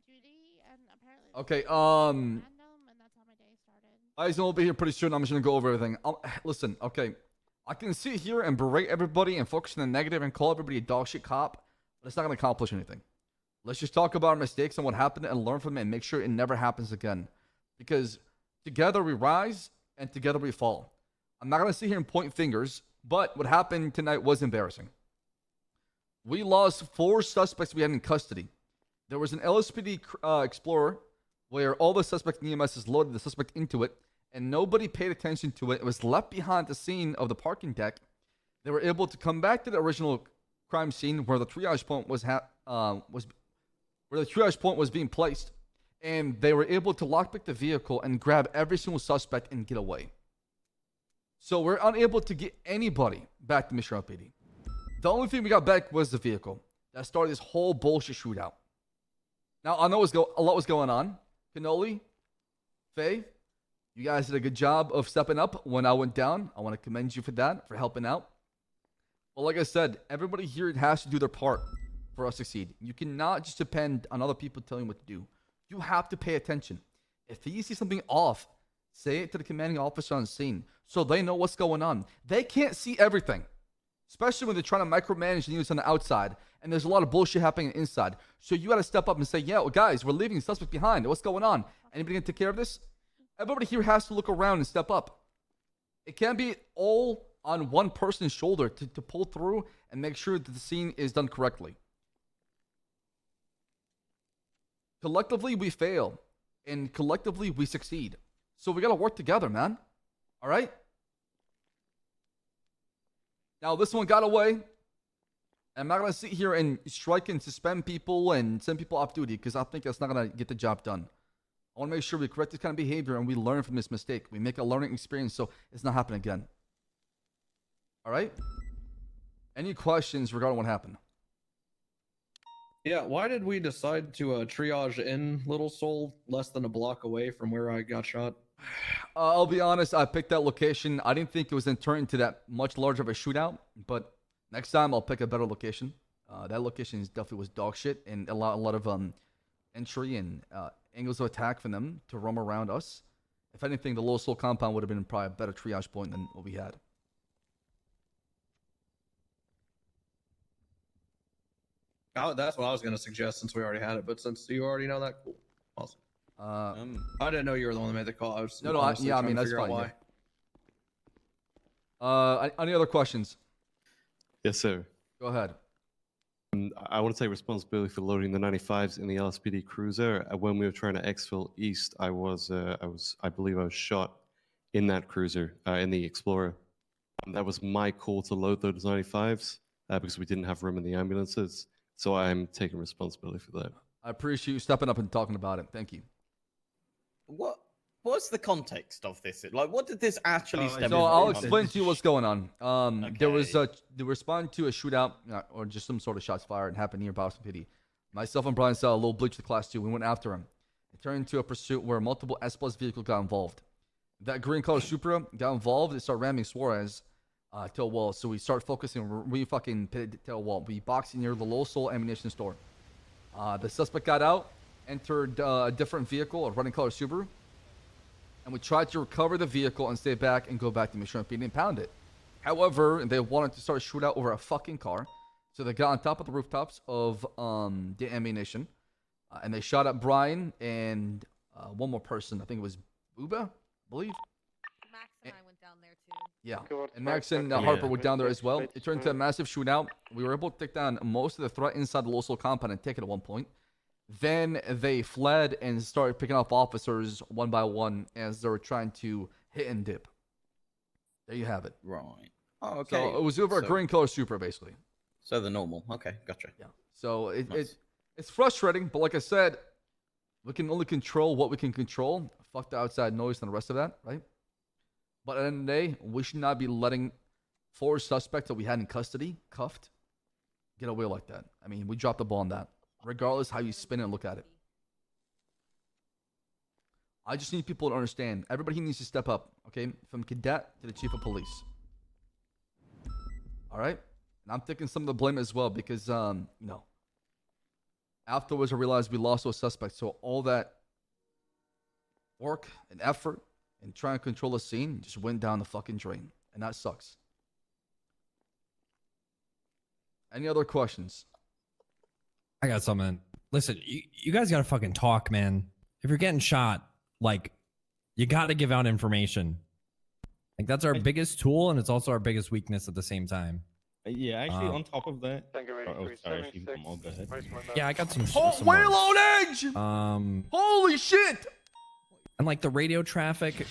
duty, and apparently Okay, random, and that's how my day started. I will be here pretty soon. I'm just gonna go over everything. Listen, okay. I can sit here and berate everybody and focus on the negative and call everybody a dog shit cop, but it's not gonna accomplish anything. Let's just talk about our mistakes and what happened and learn from them and make sure it never happens again. Because together we rise and together we fall. I'm not gonna sit here and point fingers, but what happened tonight was embarrassing. We lost 4 suspects we had in custody. There was an LSPD Explorer where all the suspect EMSs loaded the suspect into it, and nobody paid attention to it. It was left behind the scene of the parking deck. They were able to come back to the original crime scene where the triage point was being placed, and they were able to lockpick the vehicle and grab every single suspect and get away. So we're unable to get anybody back to Mission LPD. The only thing we got back was the vehicle that started this whole bullshit shootout. Now I know a lot was going on. Cannoli, Faye, you guys did a good job of stepping up when I went down. I want to commend you for that, for helping out. But like I said, everybody here has to do their part for us to succeed. You cannot just depend on other people telling you what to do. You have to pay attention. If you see something off, say it to the commanding officer on scene so they know what's going on. They can't see everything, especially when they're trying to micromanage the units on the outside and there's a lot of bullshit happening inside. So you got to step up and say, yeah, well, guys, we're leaving the suspect behind. What's going on? Anybody gonna take care of this? Everybody here has to look around and step up. It can't be all on one person's shoulder to pull through and make sure that the scene is done correctly. Collectively, we fail. And collectively, we succeed. So we got to work together, man. All right? Now, this one got away. I'm not going to sit here and strike and suspend people and send people off duty because I think that's not going to get the job done. I want to make sure we correct this kind of behavior and we learn from this mistake. We make a learning experience so it's not happening again. All right? Any questions regarding what happened? Yeah, why did we decide to triage in Little Seoul less than a block away from where I got shot? I'll be honest, I picked that location. I didn't think it was going to turn into that much larger of a shootout, but next time I'll pick a better location. That location definitely was dog shit and a lot of entry and angles of attack for them to roam around us. If anything, the Little Seoul compound would have been probably a better triage point than what we had. Oh, that's what I was going to suggest since we already had it, but since you already know that, cool. Awesome. I didn't know you were the one that made the call. I was yeah, I mean, that's fine. Yeah. Any other questions? Yes, sir. Go ahead. I want to take responsibility for loading the 95s in the LSPD cruiser. When we were trying to exfil east, I believe I was shot in that cruiser, in the Explorer. That was my call to load those 95s because we didn't have room in the ambulances. So I'm taking responsibility for that. I appreciate you stepping up and talking about it. Thank you. What's the context of this? Like, what did this actually stem from? So I'll explain to you what's going on. Okay. There was they responded to a shootout or just some sort of shots fired and happened near Boston PD. Myself and Brian saw a little bleach to class 2. We went after him. It turned into a pursuit where multiple S-Plus vehicles got involved. That green color Supra got involved and started ramming Suarez to a wall. So we started focusing. We fucking pitted to a wall. We boxed near the Little Seoul ammunition store. The suspect got out, entered a different vehicle, a running color Subaru. And we tried to recover the vehicle and stay back and go back to Mission PD and pound it. However, they wanted to start a shootout over a fucking car. So they got on top of the rooftops of the ammunition. And they shot at Brian and one more person. I think it was Booba, I believe. Max and I went down there too. Yeah. And Max and Harper were down there as well. It turned into a massive shootout. We were able to take down most of the threat inside the Little Seoul compound and take it at one point. Then they fled and started picking off officers one by one as they were trying to hit and dip. There you have it. Right. Oh, okay. So it was over a green color Supra, basically. So the normal. Okay, gotcha. Yeah. So it's frustrating, but like I said, we can only control what we can control. Fuck the outside noise and the rest of that, right? But at the end of the day, we should not be letting 4 suspects that we had in custody, cuffed, get away like that. I mean, we dropped the ball on that. Regardless how you spin it and look at it. I just need people to understand. Everybody needs to step up, okay? From cadet to the chief of police. All right? And I'm taking some of the blame as well because, Afterwards, I realized we lost those suspects. So all that work and effort and trying to control the scene just went down the fucking drain. And that sucks. Any other questions? I got something. Listen, you guys got to fucking talk, man. If you're getting shot, like, you got to give out information. Like, that's our biggest tool, and it's also our biggest weakness at the same time. Yeah, actually, on top of that. Oh, sorry, if you come on, go ahead. Yeah, I got some. Oh, whale on edge! Holy shit! And like the radio traffic,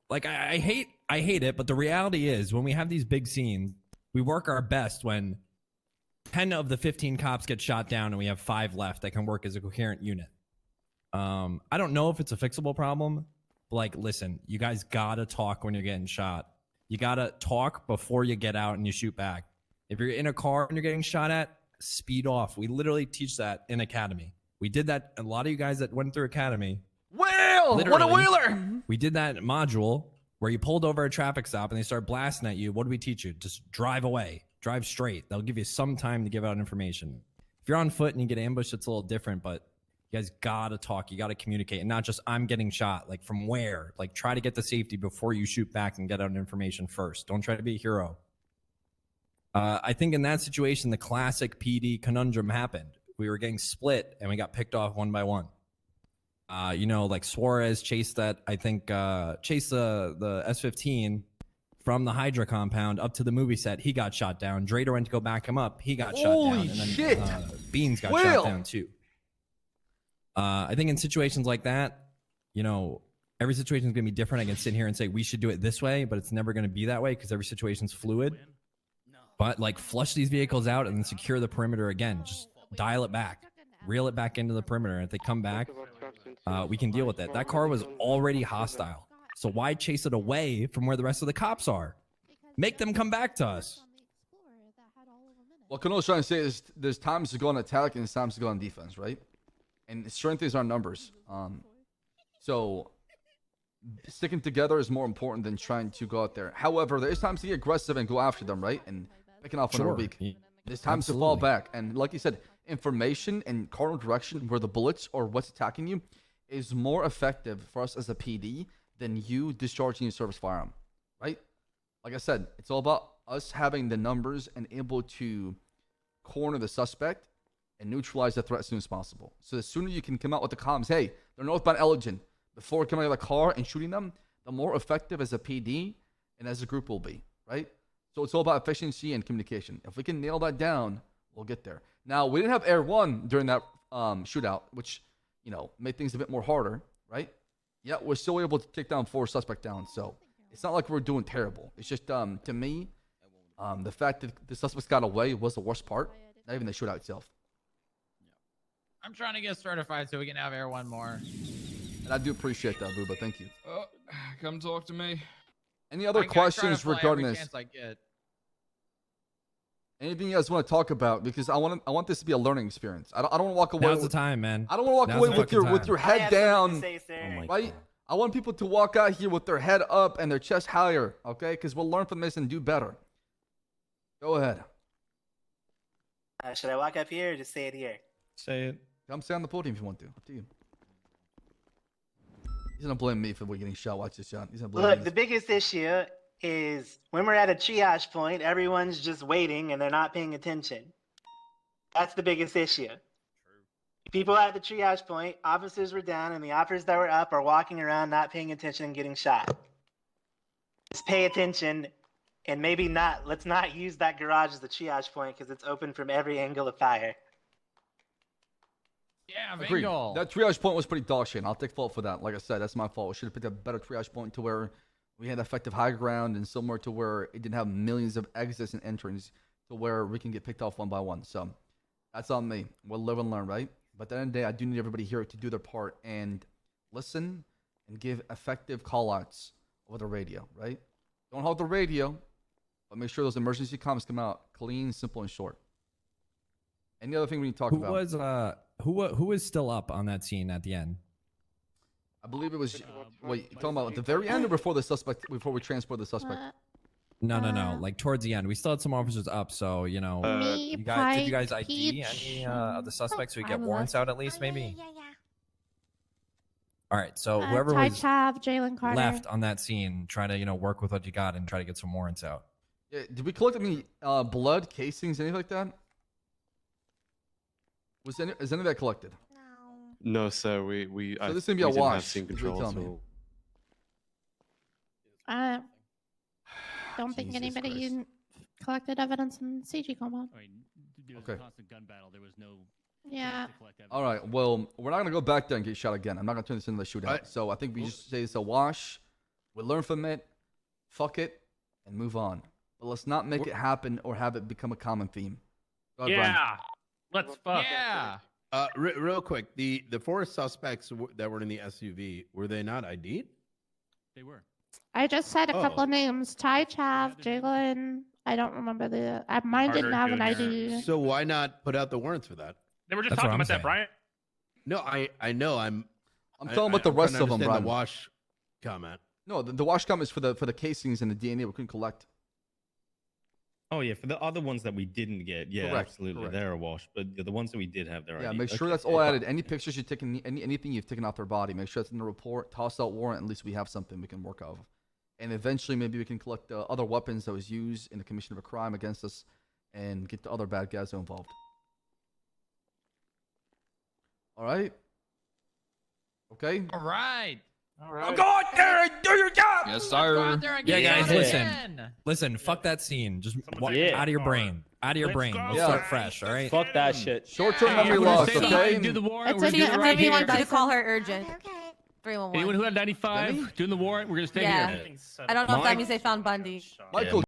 like I hate it, but the reality is when we have these big scenes, we work our best when 10 of the 15 cops get shot down and we have 5 left that can work as a coherent unit. I don't know if it's a fixable problem, but like, listen, you guys gotta talk when you're getting shot. You gotta talk before you get out and you shoot back. If you're in a car and you're getting shot at, speed off. We literally teach that in Academy. We did that. A lot of you guys that went through Academy. Whale! What a wheeler! We did that module where you pulled over a traffic stop and they start blasting at you. What do we teach you? Just drive away. Drive straight. They'll give you some time to give out information. If you're on foot and you get ambushed, it's a little different, but you guys gotta talk. You gotta communicate. And not just, I'm getting shot. Like, from where? Like, try to get the safety before you shoot back and get out information first. Don't try to be a hero. I think in that situation, the classic PD conundrum happened. We were getting split and we got picked off one by one. You know, like Suarez chased that, I think, chased the S-15 from the Hydra compound up to the movie set. He got shot down. Drader went to go back him up. He got shot down. And then shit. Beans got shot down too. I think in situations like that, you know, every situation is going to be different. I can sit here and say we should do it this way, but it's never going to be that way because every situation's fluid. But like, flush these vehicles out and then secure the perimeter again. Just dial it back, reel it back into the perimeter. And if they come back, we can deal with it. That car was already hostile. So why chase it away from where the rest of the cops are? Make them come back to us. What Kano's trying to say is there's times to go on attack and there's times to go on defense, right? And strength is our numbers. So sticking together is more important than trying to go out there. However, there's times to get aggressive and go after them, right? And picking off when they're weak. There's times to fall back. And like you said, information and cardinal direction where the bullets or what's attacking you is more effective for us as a PD than you discharging your service firearm, right? Like I said, it's all about us having the numbers and able to corner the suspect and neutralize the threat as soon as possible. So the sooner you can come out with the comms, hey, they're northbound Elgin, before coming out of the car and shooting them, the more effective as a PD and as a group will be, right? So it's all about efficiency and communication. If we can nail that down, we'll get there. Now, we didn't have Air 1 during that shootout, which, you know, made things a bit more harder, right? Yeah, we're still able to take down 4 suspects down, so it's not like we're doing terrible. It's just, to me, the fact that the suspects got away was the worst part, not even the shootout itself. I'm trying to get certified so we can have Air 1 more. And I do appreciate that, Booba. Thank you. Come talk to me. Any other questions regarding this? I get. Anything you guys want to talk about? Because I want this to be a learning experience. I don't want to walk away. Now's the time, man. I don't want to walk away with your head down, Oh right? I want people to walk out here with their head up and their chest higher, okay? Because we'll learn from this and do better. Go ahead. Should I walk up here or just say it here? Say it. Come stay on the podium if you want to. Up to you. He's gonna blame me for getting shot. Watch this shot. He's gonna blame Look, me. the biggest issue is when we're at a triage point, everyone's just waiting and they're not paying attention. That's the biggest issue. People at the triage point, officers were down, and the officers that were up are walking around not paying attention and getting shot. Just pay attention, and maybe not. Let's not use that garage as the triage point because it's open from every angle of fire. Yeah, Agreed. bingo. That triage point was pretty dog shit. I'll take fault for that. Like I said, that's my fault. We should have picked a better triage point to where we had effective high ground and somewhere to where it didn't have millions of exits and entrance to where we can get picked off one by one. So that's on me. We'll live and learn, right? But at the end of the day, I do need everybody here to do their part and listen and give effective call-outs over the radio, right? Don't hold the radio, but make sure those emergency comms come out clean, simple, and short. Any other thing we need to talk about? Who was still up on that scene at the end? I believe it was. Wait, you talking about at the very end or before the suspect? Before we transport the suspect? No. Like towards the end, we still had some officers up, so you know, Me, did you guys Pike, ID Peach, any of the suspects so we get five of warrants us. out at least, maybe? Yeah. All right, so Ty whoever was Chav, Jalen Carter. left on that scene, try to work with what you got and try to get some warrants out. Yeah, did we collect any blood casings, anything like that? Is any of that collected? No, sir. We. So this is gonna be a we didn't have wash, scene is what control. you're telling me. I don't think Jesus anybody Christ. collected evidence in CG compound. I mean, there was Okay. a constant gun battle. There was no. Yeah. to collect evidence. All right. Well, we're not gonna go back there and get shot again. I'm not gonna turn this into a shootout. So I think we just say it's a wash. We learn from it. Fuck it, and move on. But let's not make it happen or have it become a common theme. Go ahead, Brian. Yeah. Let's fuck. Yeah. Real quick, the four suspects that were in the SUV, were they not ID'd? They were. I just said a couple Oh. of names. Ty Chav, Jalen. I don't remember mine didn't have an Carter ID. So why not put out the warrants for that? They were just That's talking what I'm about that, saying. Brian. No, I know. I'm talking about the I'm rest trying of to them, understand Brian. the wash comment. No, the wash comment is for the casings and the DNA we couldn't collect. Oh yeah, for the other ones that we didn't get, yeah, Correct, absolutely, correct. they're a wash. But the ones that we did have, they're Yeah, ID'd. make sure Okay. that's all added. Any pictures you've taken, anything you've taken off their body, make sure that's in the report. Toss out warrant. At least we have something we can work off. And eventually, maybe we can collect other weapons that was used in the commission of a crime against us, and get the other bad guys involved. All right. Okay. All right. All Go out there and do your job. Yes, Go sir. out there and Yeah, get guys, it listen. in. Listen, fuck that scene. Just Yeah. out of your brain. Out of your Let's brain. go. Let's Yeah. start fresh, all right? Fuck that shit. Short-term Hey, memory we're gonna loss. stay Okay. behind, do the warrant. It's We're in gonna do the it right Maybe here. want you to call her urgent. 311. Anyone who had 95 Benny? doing the warrant, we're gonna stay Yeah. here. I don't know if that Mike? means they found Bundy. Michael,